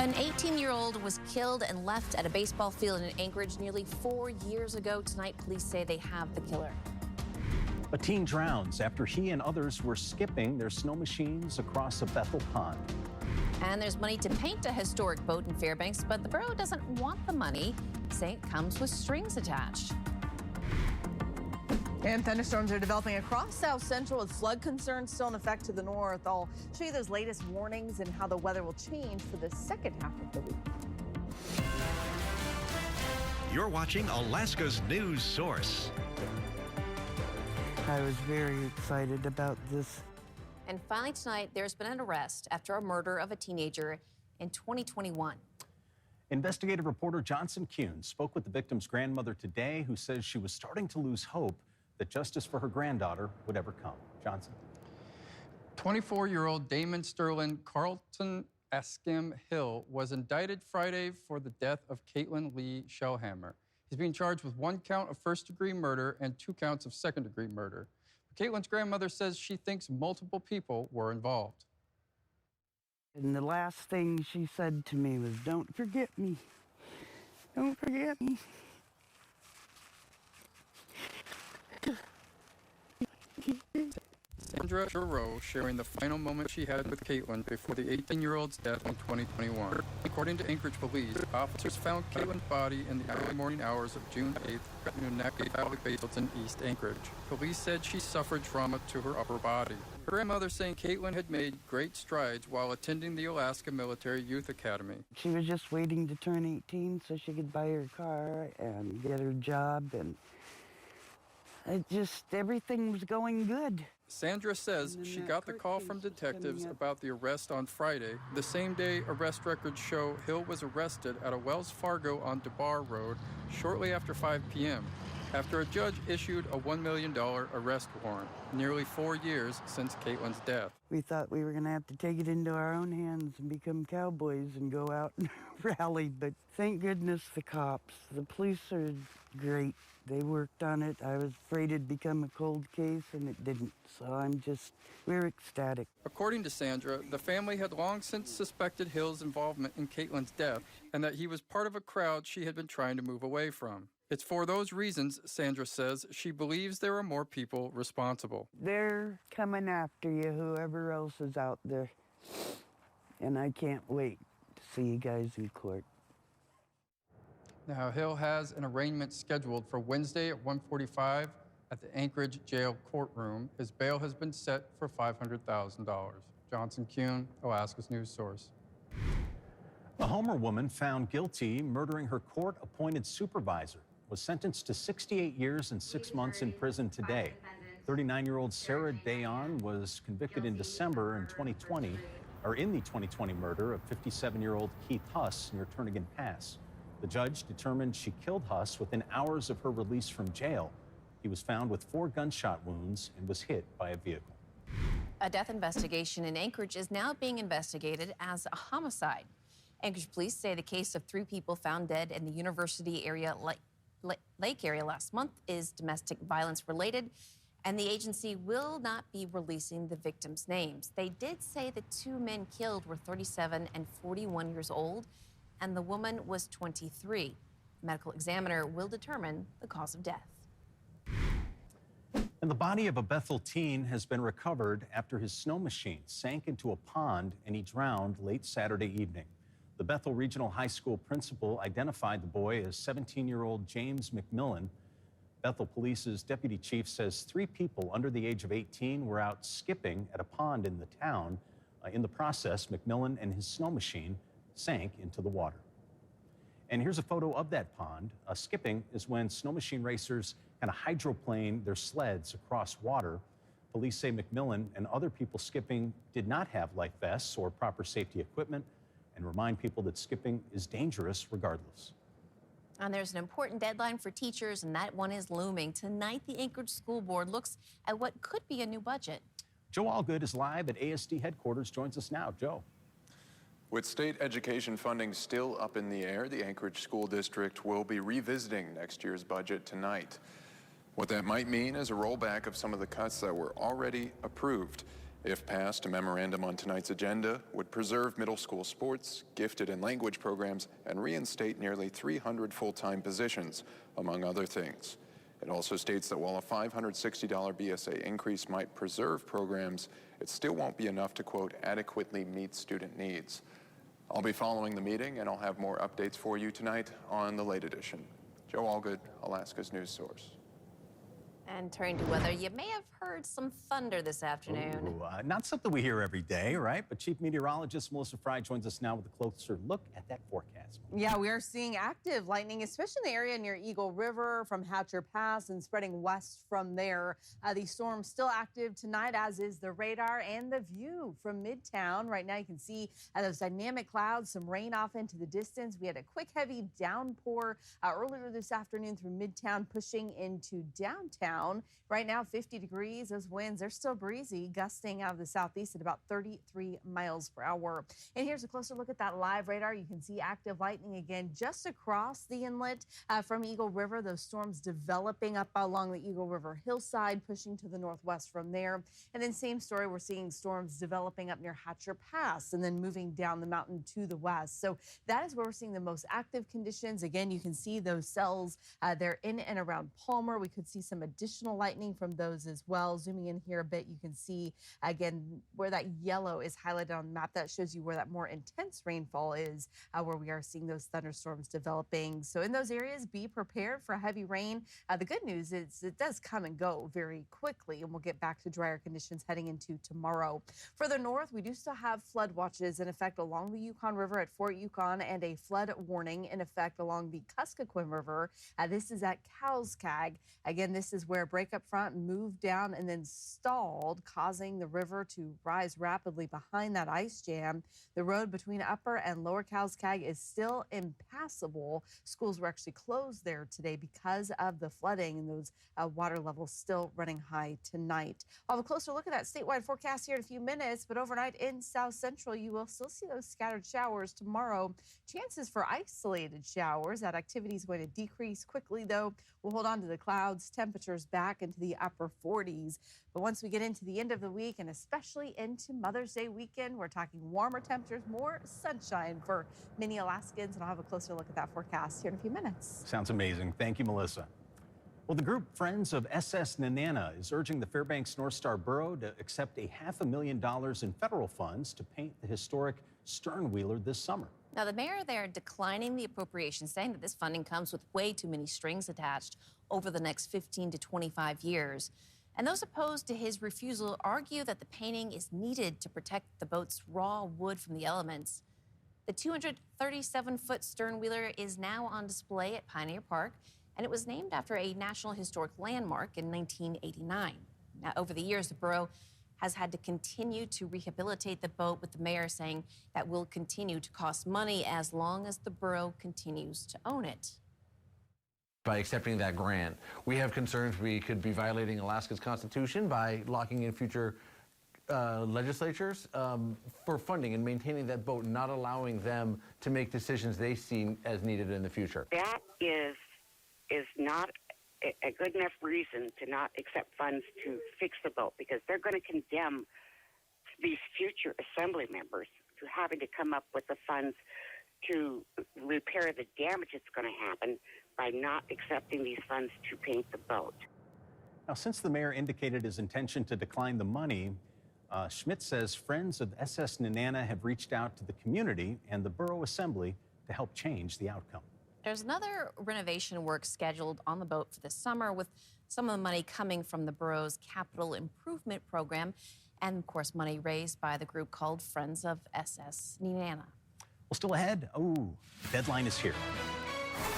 An 18-year-old was killed and left at a baseball field in Anchorage nearly 4 years ago. Tonight, police say they have the killer. A teen drowns after he and others were skipping their snow machines across a Bethel pond. And there's money to paint a historic boat in Fairbanks, but the borough doesn't want the money, saying it comes with strings attached. And thunderstorms are developing across South Central with flood concerns still in effect to the north. I'll show you those latest warnings and how the weather will change for the second half of the week. You're watching Alaska's news source. I was very excited about this. And finally tonight, there's been an arrest after a murder of a teenager in 2021. Investigative reporter Johnson Kuhn spoke with the victim's grandmother today, who says she was starting to lose hope that justice for her granddaughter would ever come. Johnson. 24-year-old Damon Sterling Carlton Askim Hill was indicted Friday for the death of Katelynn Shelhamer. He's being charged with 1 count of first-degree murder and 2 counts of second-degree murder. Katelynn's grandmother says she thinks multiple people were involved. And the last thing she said to me was, "Don't forget me. Don't forget me." Sandra Giroux sharing the final moment she had with Katelynn before the 18-year-old's death in 2021. According to Anchorage police, officers found Katelynn's body in the early morning hours of June 8th at Nunaki Valley Fields in East Anchorage. Police said she suffered trauma to her upper body. Her grandmother saying Katelynn had made great strides while attending the Alaska Military Youth Academy. She was just waiting to turn 18 so she could buy her car and get her job, and everything was going good. Sandra says she got the call from detectives about the arrest on Friday. The same day arrest records show Hill was arrested at a Wells Fargo on DeBar Road shortly after 5 p.m. after a judge issued a $1 million arrest warrant, nearly 4 years since Katelynn's death. We thought we were going to have to take it into our own hands and become cowboys and go out and rally, but thank goodness the cops. The police are great. They worked on it. I was afraid it'd become a cold case, and it didn't. So we're ecstatic. According to Sandra, the family had long since suspected Hill's involvement in Katelynn's death and that he was part of a crowd she had been trying to move away from. It's for those reasons, Sandra says, she believes there are more people responsible. They're coming after you, whoever else is out there. And I can't wait to see you guys in court. Now, Hill has an arraignment scheduled for Wednesday at 1:45 at the Anchorage jail courtroom. His bail has been set for $500,000. Johnson Kuhn, Alaska's news source. A Homer woman found guilty murdering her court-appointed supervisor was sentenced to 68 years and 6 months in prison today. 39-year-old Sarah Dayon was convicted in December in the 2020 murder of 57-year-old Keith Huss near Turnagain Pass. The judge determined she killed Huss within hours of her release from jail. He was found with 4 gunshot wounds and was hit by a vehicle. A death investigation in Anchorage is now being investigated as a homicide. Anchorage police say the case of 3 people found dead in the University area lake area last month is domestic violence related, and the agency will not be releasing the victims' names. They did say the 2 men killed were 37 and 41 years old, and the woman was 23. The medical examiner will determine the cause of death. And the body of a Bethel teen has been recovered after his snow machine sank into a pond and he drowned late Saturday evening. The Bethel Regional High School principal identified the boy as 17-year-old James McMillan. Bethel Police's deputy chief says 3 people under the age of 18 were out skipping at a pond in the town. In the process, McMillan and his snow machine sank into the water. And here's a photo of that pond. Skipping is when snow machine racers kind of hydroplane their sleds across water. Police say McMillan and other people skipping did not have life vests or proper safety equipment, and remind people that skipping is dangerous regardless. And there's an important deadline for teachers, and that one is looming. Tonight, the Anchorage School Board looks at what could be a new budget. Joe Allgood is live at ASD headquarters, joins us now. Joe. With state education funding still up in the air, the Anchorage School District will be revisiting next year's budget tonight. What that might mean is a rollback of some of the cuts that were already approved. If passed, a memorandum on tonight's agenda would preserve middle school sports, gifted and language programs, and reinstate nearly 300 full-time positions, among other things. It also states that while a $560 BSA increase might preserve programs, it still won't be enough to, quote, adequately meet student needs. I'll be following the meeting, and I'll have more updates for you tonight on the late edition. Joe Allgood, Alaska's news source. And turning to weather, you may have heard some thunder this afternoon. Ooh, not something we hear every day, right? But Chief Meteorologist Melissa Fry joins us now with a closer look at that forecast. Yeah, we are seeing active lightning, especially in the area near Eagle River from Hatcher Pass and spreading west from there. The storm's still active tonight, as is the radar and the view from Midtown. Right now, you can see those dynamic clouds, some rain off into the distance. We had a quick, heavy downpour earlier this afternoon through Midtown, pushing into downtown. Right now, 50 degrees. Those winds are still breezy, gusting out of the southeast at about 33 miles per hour. And here's a closer look at that live radar. You can see active lightning again just across the inlet from Eagle River. Those storms developing up along the Eagle River hillside, pushing to the northwest from there. And then same story, we're seeing storms developing up near Hatcher Pass and then moving down the mountain to the west. So that is where we're seeing the most active conditions. Again, you can see those cells. They're in and around Palmer. We could see some additional lightning from those as well. Zooming in here a bit, you can see again where that yellow is highlighted on the map. That shows you where that more intense rainfall is, where we are seeing those thunderstorms developing. So in those areas, be prepared for heavy rain. The good news is it does come and go very quickly, and we'll get back to drier conditions heading into tomorrow. Further north, we do still have flood watches in effect along the Yukon River at Fort Yukon, and a flood warning in effect along the Kuskokwim River. This is at Kowskag. Again, this is where breakup front moved down and then stalled, causing the river to rise rapidly behind that ice jam. The road between Upper and Lower Kowskag is still impassable. Schools were actually closed there today because of the flooding, and those water levels still running high tonight. I'll have a closer look at that statewide forecast here in a few minutes, but overnight in South Central, you will still see those scattered showers tomorrow. Chances for isolated showers. That activity is going to decrease quickly, though. We'll hold on to the clouds, temperatures back into the upper 40s. But once we get into the end of the week, and especially into Mother's Day weekend, we're talking warmer temperatures, more sunshine for many Alaskans. And I'll have a closer look at that forecast here in a few minutes. Sounds amazing. Thank you, Melissa. Well, the group Friends of SS Nenana is urging the Fairbanks North Star Borough to accept $500,000 in federal funds to paint the historic sternwheeler this summer. Now, the mayor there declining the appropriation, saying that this funding comes with way too many strings attached over the next 15 to 25 years. And those opposed to his refusal argue that the painting is needed to protect the boat's raw wood from the elements. The 237-foot sternwheeler is now on display at Pioneer Park, and it was named after a National Historic Landmark in 1989. Now, over the years, the borough has had to continue to rehabilitate the boat, with the mayor saying that will continue to cost money as long as the borough continues to own it. By accepting that grant, we have concerns we could be violating Alaska's Constitution by locking in future legislatures for funding and maintaining that boat, not allowing them to make decisions they see as needed in the future. That is not a good enough reason to not accept funds to fix the boat, because they're going to condemn these future assembly members to having to come up with the funds to repair the damage that's going to happen by not accepting these funds to paint the boat. Now, since the mayor indicated his intention to decline the money, Schmidt says Friends of SS Nenana have reached out to the community and the Borough Assembly to help change the outcome. There's another renovation work scheduled on the boat for this summer, with some of the money coming from the borough's capital improvement program, and of course money raised by the group called Friends of SS Nenana. Well, still ahead. Oh, the deadline is here.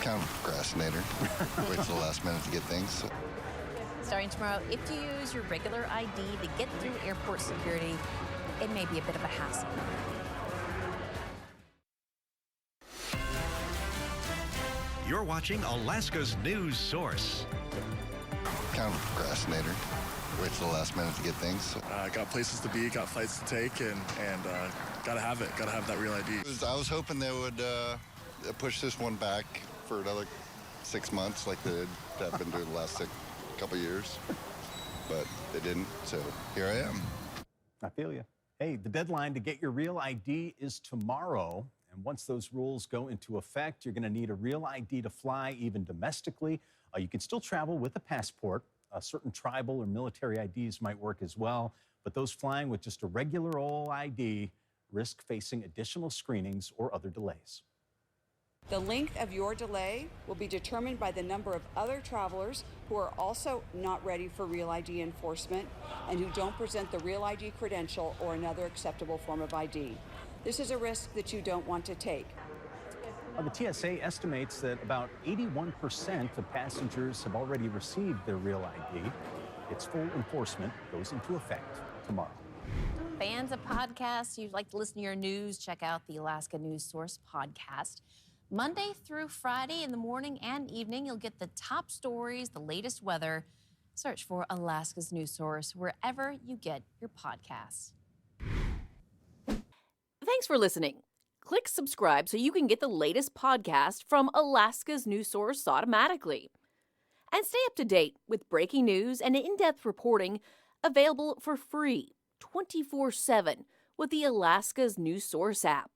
Kind of a procrastinator. Wait till the last minute to get things. Starting tomorrow, if you use your regular ID to get through airport security, it may be a bit of a hassle. You're watching Alaska's news source. Kind of a procrastinator. Wait till the last minute to get things. Got places to be, got flights to take, and gotta have it. Gotta have that real ID. I was hoping they would push this one back for another 6 months, like they have been doing the last couple years, but they didn't. So here I am. I feel you. Hey, the deadline to get your real ID is tomorrow. And once those rules go into effect, you're going to need a real ID to fly, even domestically. You can still travel with a passport. Certain tribal or military IDs might work as well. But those flying with just a regular old ID risk facing additional screenings or other delays. The length of your delay will be determined by the number of other travelers who are also not ready for Real ID enforcement and who don't present the Real ID credential or another acceptable form of ID. This is a risk that you don't want to take. The TSA estimates that about 81% of passengers have already received their Real ID. Its full enforcement goes into effect tomorrow. Fans of podcasts, you'd like to listen to your news, check out the Alaska News Source podcast. Monday through Friday in the morning and evening, you'll get the top stories, the latest weather. Search for Alaska's News Source wherever you get your podcasts. Thanks for listening. Click subscribe so you can get the latest podcast from Alaska's News Source automatically. And stay up to date with breaking news and in-depth reporting available for free 24/7 with the Alaska's News Source app.